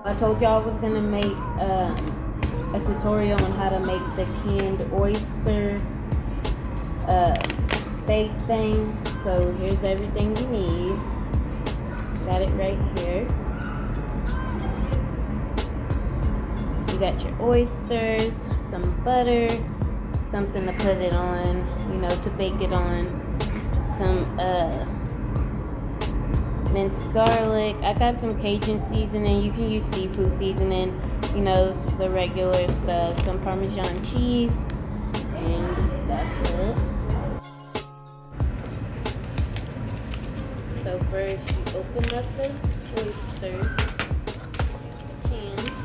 I told y'all I was gonna make a tutorial on how to make the canned oyster bake thing. So here's everything you need. Got it right here. You got your oysters, some butter, something to put it on, you know, to bake it on, some minced garlic. I got some Cajun seasoning. You can use seafood seasoning, you know, the regular stuff. Some Parmesan cheese, and that's it. So first you open up the oysters. Here's the cans.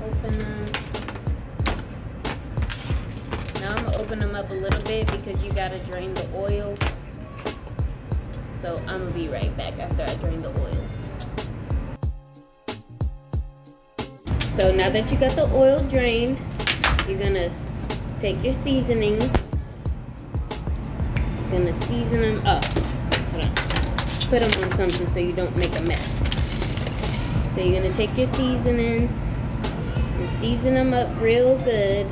Open them. Now I'm gonna open them up a little bit because you gotta drain the oil. So I'm gonna be right back after I drain the oil. So now that you got the oil drained, you're gonna take your seasonings. You're gonna season them up. Hold on. Put them on something so you don't make a mess. So you're gonna take your seasonings and season them up real good.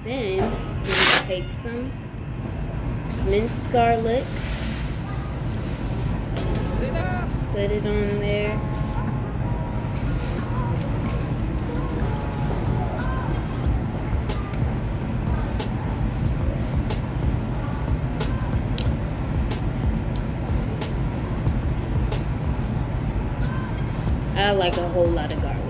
Then you're gonna take some minced garlic, put it on there. I like a whole lot of garlic.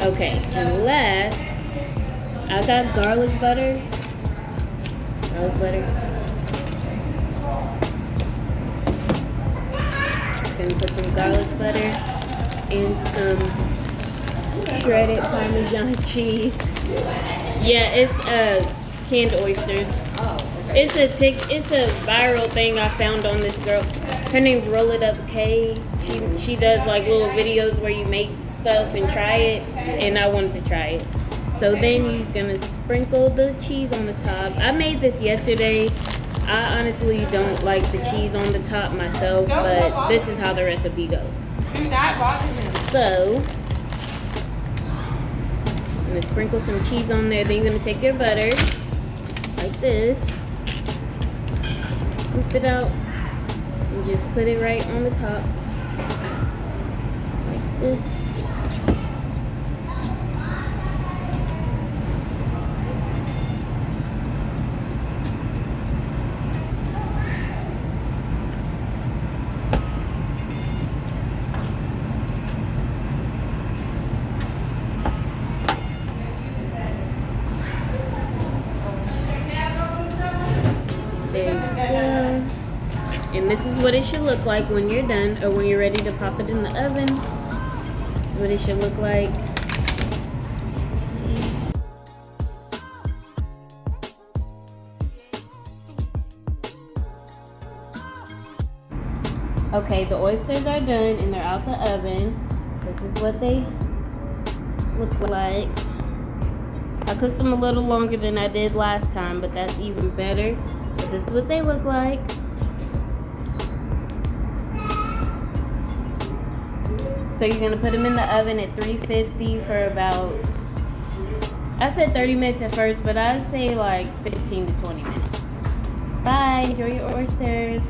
Okay, and last, I got garlic butter. Gonna put some garlic butter and some shredded Parmesan cheese. Yeah, it's canned oysters. Oh, okay. It's a viral thing I found on this girl. Her name's Roll It Up K. She does like little videos where you make stuff and try it, and I wanted to try it. So then you're gonna sprinkle the cheese on the top. I made this yesterday. I honestly don't like the cheese on the top myself, but this is how the recipe goes. Do not bother him. So I'm gonna sprinkle some cheese on there. Then you're gonna take your butter like this, scoop it out, and just put it right on the top like this. There you go. And this is what it should look like when you're done, or when you're ready to pop it in the oven. This is what it should look like. Okay, the oysters are done and they're out the oven. This is what they look like. I cooked them a little longer than I did last time, but that's even better. But this is what they look like. So you're gonna put them in the oven at 350 for about, I said 30 minutes at first, but I'd say like 15 to 20 minutes. Bye, enjoy your oysters.